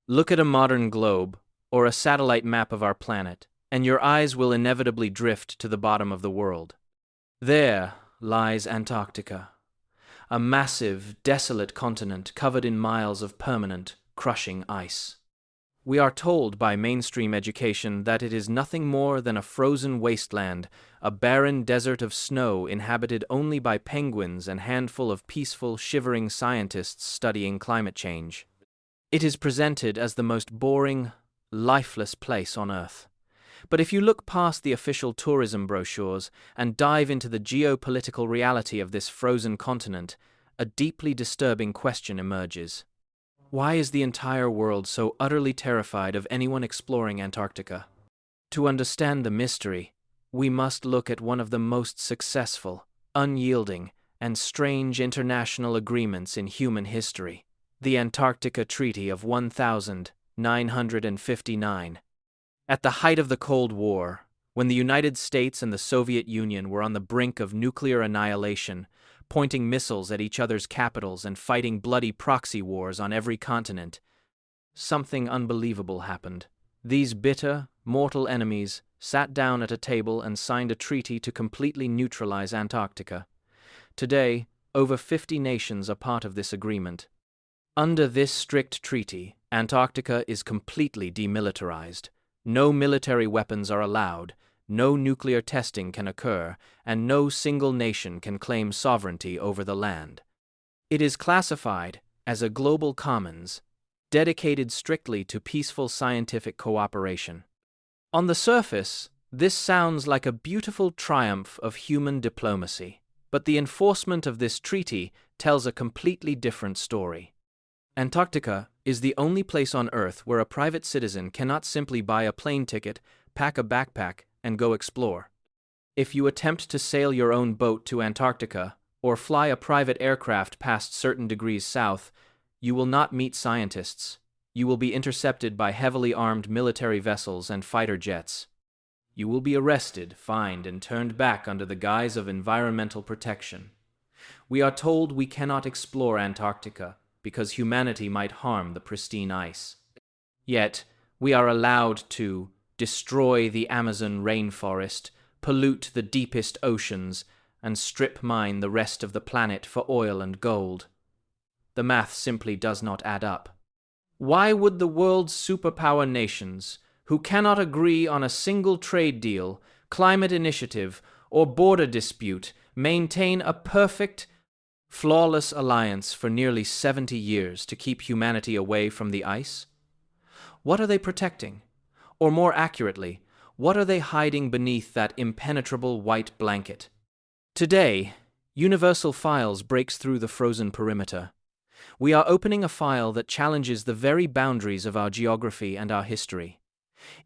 Look at a modern globe, or a satellite map of our planet, and your eyes will inevitably drift to the bottom of the world. There lies Antarctica, a massive, desolate continent covered in miles of permanent, crushing ice. We are told by mainstream education that it is nothing more than a frozen wasteland, a barren desert of snow inhabited only by penguins and a handful of peaceful, shivering scientists studying climate change. It is presented as the most boring, lifeless place on Earth. But if you look past the official tourism brochures and dive into the geopolitical reality of this frozen continent, a deeply disturbing question emerges. Why is the entire world so utterly terrified of anyone exploring Antarctica? To understand the mystery, we must look at one of the most successful, unyielding, and strange international agreements in human history, the Antarctica Treaty of 1959. At the height of the Cold War, when the United States and the Soviet Union were on the brink of nuclear annihilation, pointing missiles at each other's capitals and fighting bloody proxy wars on every continent, something unbelievable happened. These bitter, mortal enemies sat down at a table and signed a treaty to completely neutralize Antarctica. Today, over 50 nations are part of this agreement. Under this strict treaty, Antarctica is completely demilitarized. No military weapons are allowed, no nuclear testing can occur, and no single nation can claim sovereignty over the land. It is classified as a global commons, dedicated strictly to peaceful scientific cooperation. On the surface, this sounds like a beautiful triumph of human diplomacy, but the enforcement of this treaty tells a completely different story. Antarctica is the only place on Earth where a private citizen cannot simply buy a plane ticket, pack a backpack, and go explore. If you attempt to sail your own boat to Antarctica or fly a private aircraft past certain degrees south, you will not meet scientists. You will be intercepted by heavily armed military vessels and fighter jets. You will be arrested, fined, and turned back under the guise of environmental protection. We are told we cannot explore Antarctica because humanity might harm the pristine ice. Yet, we are allowed to destroy the Amazon rainforest, pollute the deepest oceans, and strip mine the rest of the planet for oil and gold. The math simply does not add up. Why would the world's superpower nations, who cannot agree on a single trade deal, climate initiative, or border dispute, maintain a perfect, flawless alliance for nearly 70 years to keep humanity away from the ice? What are they protecting? Or more accurately, what are they hiding beneath that impenetrable white blanket? Today, Universal Files breaks through the frozen perimeter. We are opening a file that challenges the very boundaries of our geography and our history.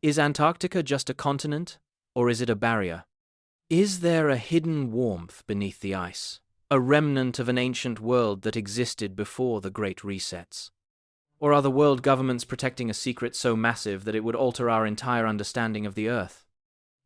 Is Antarctica just a continent, or is it a barrier? Is there a hidden warmth beneath the ice, a remnant of an ancient world that existed before the Great Resets? Or are the world governments protecting a secret so massive that it would alter our entire understanding of the Earth?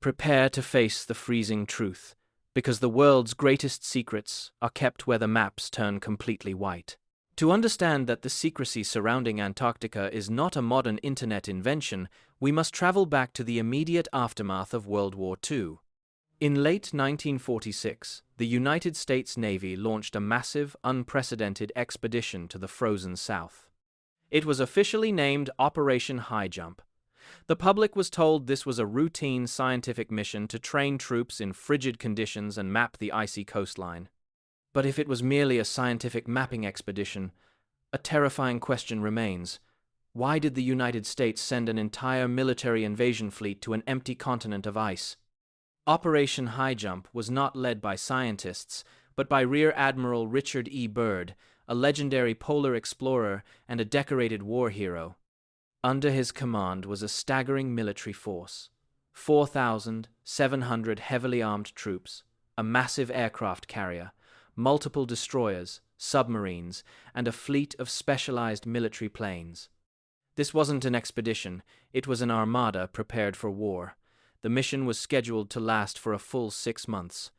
Prepare to face the freezing truth, because the world's greatest secrets are kept where the maps turn completely white. To understand that the secrecy surrounding Antarctica is not a modern internet invention, we must travel back to the immediate aftermath of World War II. In late 1946, the United States Navy launched a massive, unprecedented expedition to the frozen South. It was officially named Operation Highjump. The public was told this was a routine scientific mission to train troops in frigid conditions and map the icy coastline. But if it was merely a scientific mapping expedition, a terrifying question remains. Why did the United States send an entire military invasion fleet to an empty continent of ice? Operation Highjump was not led by scientists, but by Rear Admiral Richard E. Byrd, a legendary polar explorer and a decorated war hero. Under his command was a staggering military force, 4,700 heavily armed troops, a massive aircraft carrier, multiple destroyers, submarines, and a fleet of specialized military planes. This wasn't an expedition, it was an armada prepared for war. The mission was scheduled to last for a full 6 months.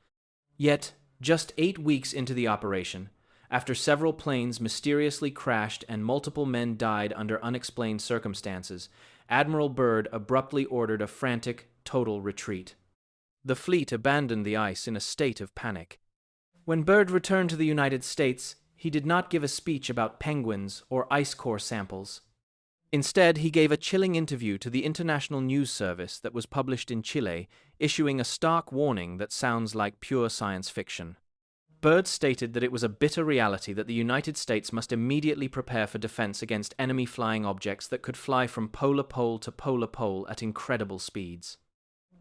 Yet, just 8 weeks into the operation, After several planes mysteriously crashed and multiple men died under unexplained circumstances, Admiral Byrd abruptly ordered a frantic, total retreat. The fleet abandoned the ice in a state of panic. When Byrd returned to the United States, he did not give a speech about penguins or ice core samples. Instead, he gave a chilling interview to the international news service that was published in Chile, issuing a stark warning that sounds like pure science fiction. Byrd stated that it was a bitter reality that the United States must immediately prepare for defense against enemy flying objects that could fly from polar pole to polar pole at incredible speeds.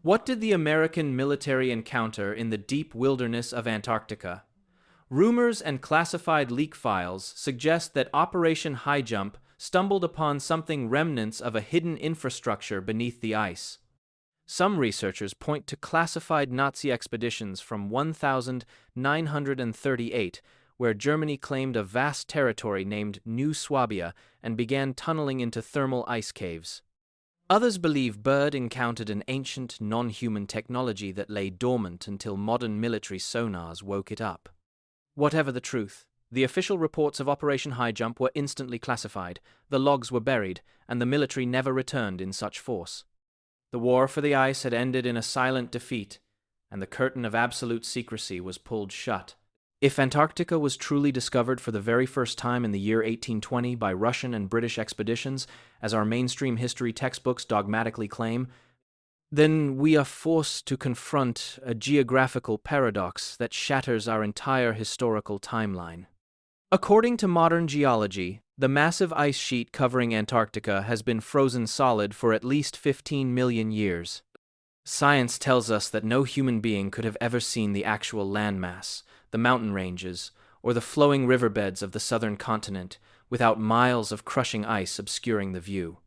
What did the American military encounter in the deep wilderness of Antarctica? Rumors and classified leak files suggest that Operation Highjump stumbled upon something remnants of a hidden infrastructure beneath the ice. Some researchers point to classified Nazi expeditions from 1938, where Germany claimed a vast territory named New Swabia and began tunneling into thermal ice caves. Others believe Byrd encountered an ancient, non-human technology that lay dormant until modern military sonars woke it up. Whatever the truth, the official reports of Operation Highjump were instantly classified, the logs were buried, and the military never returned in such force. The war for the ice had ended in a silent defeat, and the curtain of absolute secrecy was pulled shut. If Antarctica was truly discovered for the very first time in the year 1820 by Russian and British expeditions, as our mainstream history textbooks dogmatically claim, then we are forced to confront a geographical paradox that shatters our entire historical timeline. According to modern geology, the massive ice sheet covering Antarctica has been frozen solid for at least 15 million years. Science tells us that no human being could have ever seen the actual landmass, the mountain ranges, or the flowing riverbeds of the southern continent without miles of crushing ice obscuring the view.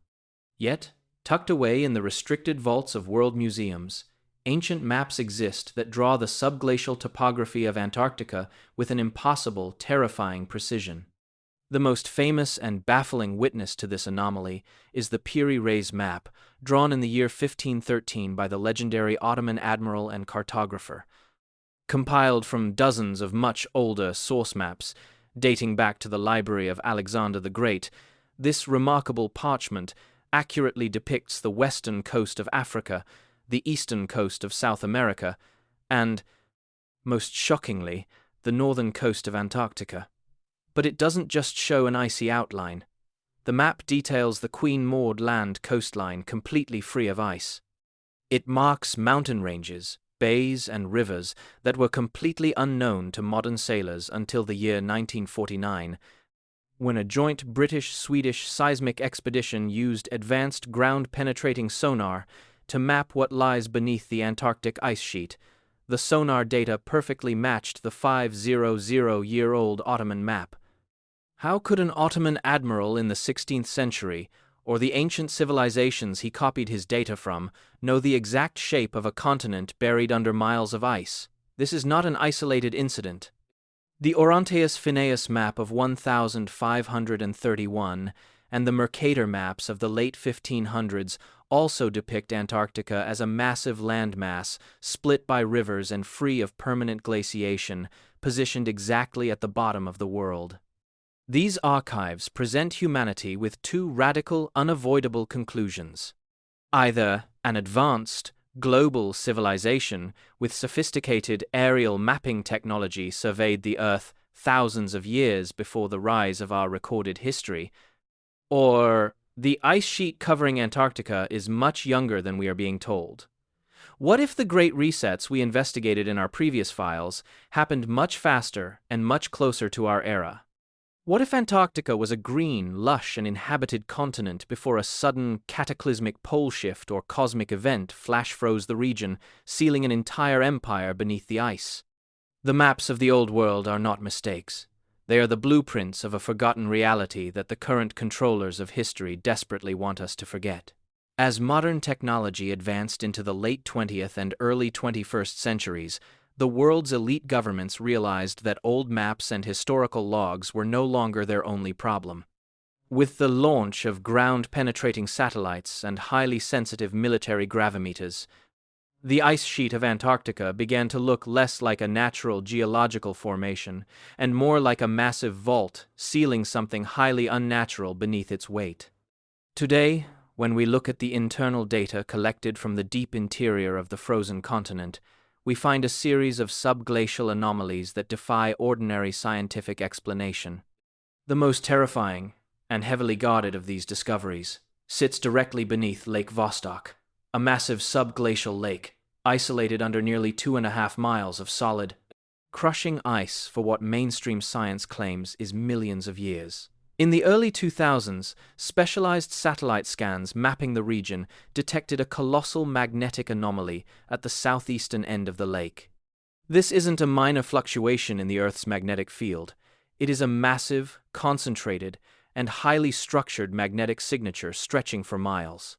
Yet, tucked away in the restricted vaults of world museums, ancient maps exist that draw the subglacial topography of Antarctica with an impossible, terrifying precision. The most famous and baffling witness to this anomaly is the Piri Reis Map, drawn in the year 1513 by the legendary Ottoman admiral and cartographer. Compiled from dozens of much older source maps, dating back to the library of Alexander the Great, this remarkable parchment accurately depicts the western coast of Africa, the eastern coast of South America, and, most shockingly, the northern coast of Antarctica. But it doesn't just show an icy outline. The map details the Queen Maud Land coastline completely free of ice. It marks mountain ranges, bays, and rivers that were completely unknown to modern sailors until the year 1949, when a joint British-Swedish seismic expedition used advanced ground-penetrating sonar to map what lies beneath the Antarctic ice sheet. The sonar data perfectly matched the 500-year-old Ottoman map. How could an Ottoman admiral in the 16th century, or the ancient civilizations he copied his data from, know the exact shape of a continent buried under miles of ice? This is not an isolated incident. The Oronteus Phineas map of 1531 and the Mercator maps of the late 1500s also depict Antarctica as a massive landmass split by rivers and free of permanent glaciation, positioned exactly at the bottom of the world. These archives present humanity with two radical, unavoidable conclusions. Either an advanced, global civilization with sophisticated aerial mapping technology surveyed the Earth thousands of years before the rise of our recorded history, or the ice sheet covering Antarctica is much younger than we are being told. What if the great resets we investigated in our previous files happened much faster and much closer to our era? What if Antarctica was a green, lush, and inhabited continent before a sudden cataclysmic pole shift or cosmic event flash froze the region, sealing an entire empire beneath the ice? The maps of the Old World are not mistakes. They are the blueprints of a forgotten reality that the current controllers of history desperately want us to forget. As modern technology advanced into the late 20th and early 21st centuries, the world's elite governments realized that old maps and historical logs were no longer their only problem. With the launch of ground-penetrating satellites and highly sensitive military gravimeters, The ice sheet of Antarctica began to look less like a natural geological formation and more like a massive vault sealing something highly unnatural beneath its weight. Today, when we look at the internal data collected from the deep interior of the frozen continent, we find a series of subglacial anomalies that defy ordinary scientific explanation. The most terrifying and heavily guarded of these discoveries sits directly beneath Lake Vostok, a massive subglacial lake, isolated under nearly 2.5 miles of solid, crushing ice for what mainstream science claims is millions of years. In the early 2000s, specialized satellite scans mapping the region detected a colossal magnetic anomaly at the southeastern end of the lake. This isn't a minor fluctuation in the Earth's magnetic field. It is a massive, concentrated, and highly structured magnetic signature stretching for miles.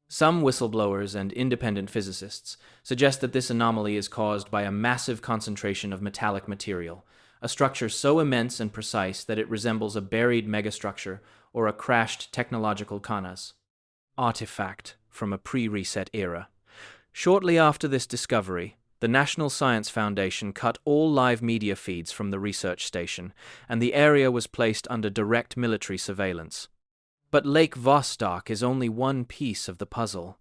Some whistleblowers and independent physicists suggest that this anomaly is caused by a massive concentration of metallic material, a structure so immense and precise that it resembles a buried megastructure or a crashed technological artifact from a pre-reset era. Shortly after this discovery, the National Science Foundation cut all live media feeds from the research station, and the area was placed under direct military surveillance. But Lake Vostok is only one piece of the puzzle.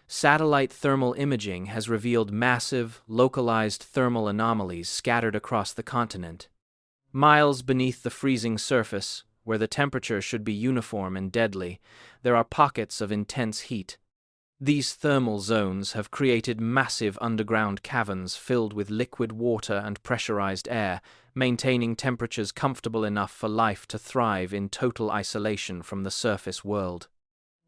Satellite thermal imaging has revealed massive, localized thermal anomalies scattered across the continent. Miles beneath the freezing surface, where the temperature should be uniform and deadly, there are pockets of intense heat. These thermal zones have created massive underground caverns filled with liquid water and pressurized air, maintaining temperatures comfortable enough for life to thrive in total isolation from the surface world.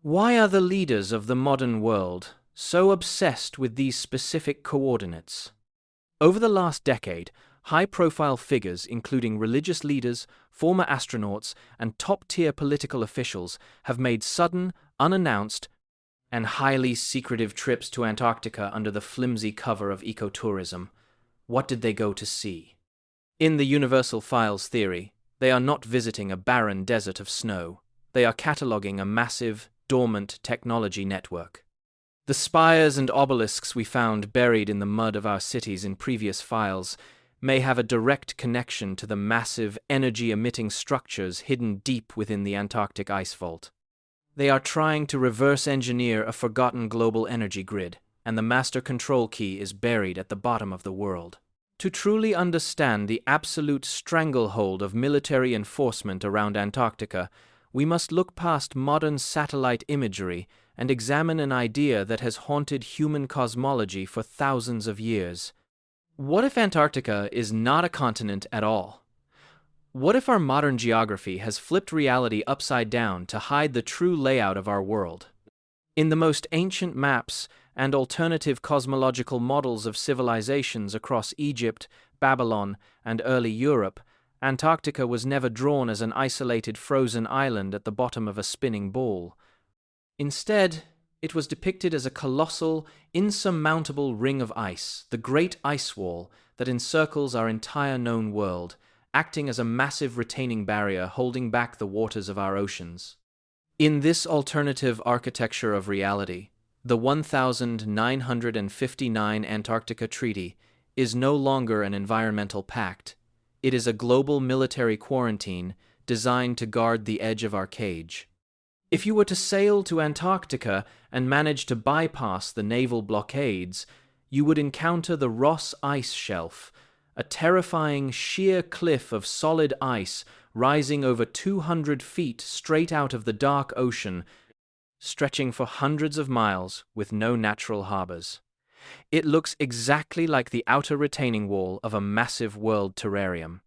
Why are the leaders of the modern world so obsessed with these specific coordinates? Over the last decade, high-profile figures including religious leaders, former astronauts, and top-tier political officials have made sudden, unannounced, and highly secretive trips to Antarctica under the flimsy cover of ecotourism. What did they go to see? In the universal files theory, they are not visiting a barren desert of snow. They are cataloging a massive, dormant technology network. The spires and obelisks we found buried in the mud of our cities in previous files may have a direct connection to the massive, energy-emitting structures hidden deep within the Antarctic ice vault. They are trying to reverse engineer a forgotten global energy grid, and the master control key is buried at the bottom of the world. To truly understand the absolute stranglehold of military enforcement around Antarctica, we must look past modern satellite imagery and examine an idea that has haunted human cosmology for thousands of years. What if Antarctica is not a continent at all? What if our modern geography has flipped reality upside down to hide the true layout of our world? In the most ancient maps and alternative cosmological models of civilizations across Egypt, Babylon, and early Europe, Antarctica was never drawn as an isolated frozen island at the bottom of a spinning ball. Instead, it was depicted as a colossal, insurmountable ring of ice, the Great Ice Wall that encircles our entire known world, acting as a massive retaining barrier holding back the waters of our oceans. In this alternative architecture of reality, the 1959 Antarctica Treaty is no longer an environmental pact. It is a global military quarantine designed to guard the edge of our cage. If you were to sail to Antarctica and manage to bypass the naval blockades, you would encounter the Ross Ice Shelf, a terrifying sheer cliff of solid ice rising over 200 feet straight out of the dark ocean, stretching for hundreds of miles with no natural harbors. It looks exactly like the outer retaining wall of a massive world terrarium.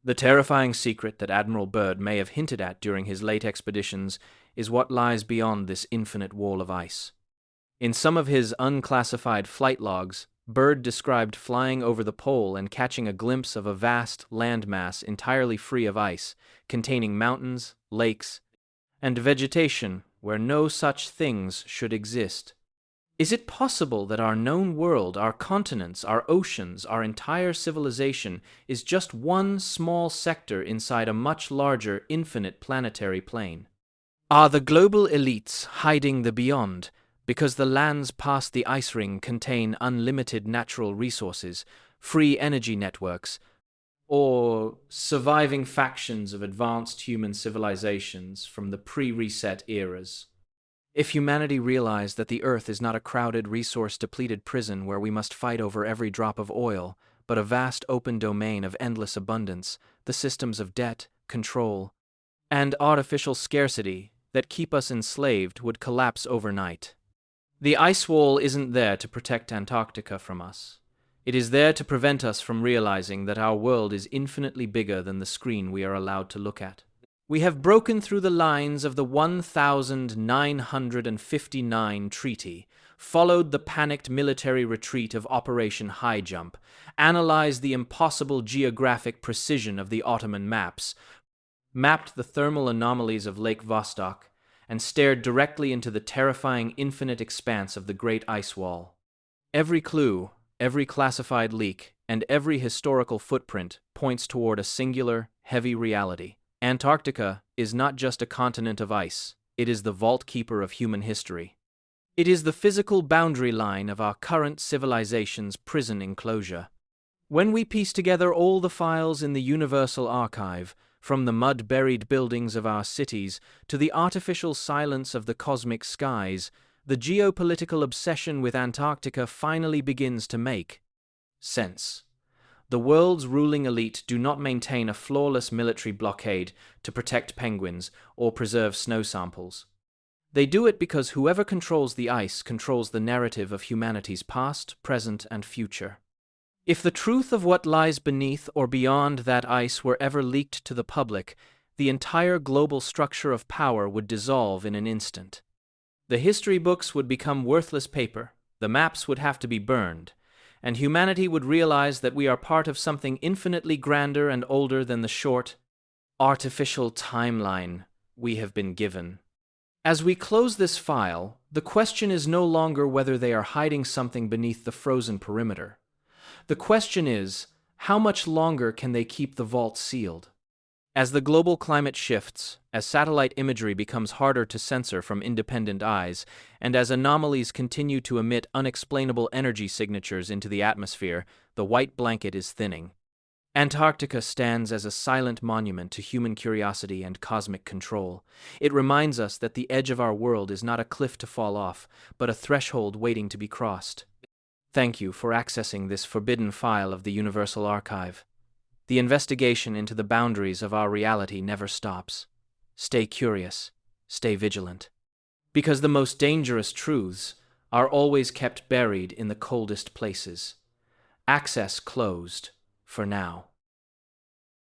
The terrifying secret that Admiral Byrd may have hinted at during his late expeditions is what lies beyond this infinite wall of ice. In some of his unclassified flight logs, Byrd described flying over the pole and catching a glimpse of a vast landmass entirely free of ice, containing mountains, lakes, and vegetation where no such things should exist. Is it possible that our known world, our continents, our oceans, our entire civilization is just one small sector inside a much larger, infinite planetary plane? Are the global elites hiding the beyond, Because the lands past the ice ring contain unlimited natural resources, free energy networks, or surviving factions of advanced human civilizations from the pre-reset eras. If humanity realized that the Earth is not a crowded, resource-depleted prison where we must fight over every drop of oil, but a vast open domain of endless abundance, the systems of debt, control, and artificial scarcity that keep us enslaved would collapse overnight. The ice wall isn't there to protect Antarctica from us. It is there to prevent us from realizing that our world is infinitely bigger than the screen we are allowed to look at. We have broken through the lines of the 1959 treaty, followed the panicked military retreat of Operation Highjump, analyzed the impossible geographic precision of the Ottoman maps, mapped the thermal anomalies of Lake Vostok, and stared directly into the terrifying infinite expanse of the Great Ice Wall. Every clue, every classified leak, and every historical footprint points toward a singular, heavy reality. Antarctica is not just a continent of ice, it is the vault keeper of human history. It is the physical boundary line of our current civilization's prison enclosure. When we piece together all the files in the Universal Archive, from the mud-buried buildings of our cities to the artificial silence of the cosmic skies, the geopolitical obsession with Antarctica finally begins to make sense. The world's ruling elite do not maintain a flawless military blockade to protect penguins or preserve snow samples. They do it because whoever controls the ice controls the narrative of humanity's past, present, and future. If the truth of what lies beneath or beyond that ice were ever leaked to the public, the entire global structure of power would dissolve in an instant. The history books would become worthless paper, the maps would have to be burned, and humanity would realize that we are part of something infinitely grander and older than the short, artificial timeline we have been given. As we close this file, the question is no longer whether they are hiding something beneath the frozen perimeter. The question is, how much longer can they keep the vault sealed? As the global climate shifts, as satellite imagery becomes harder to censor from independent eyes, and as anomalies continue to emit unexplainable energy signatures into the atmosphere, the white blanket is thinning. Antarctica stands as a silent monument to human curiosity and cosmic control. It reminds us that the edge of our world is not a cliff to fall off, but a threshold waiting to be crossed. Thank you for accessing this forbidden file of the Universal Archive. The investigation into the boundaries of our reality never stops. Stay curious, stay vigilant. Because the most dangerous truths are always kept buried in the coldest places. Access closed, for now.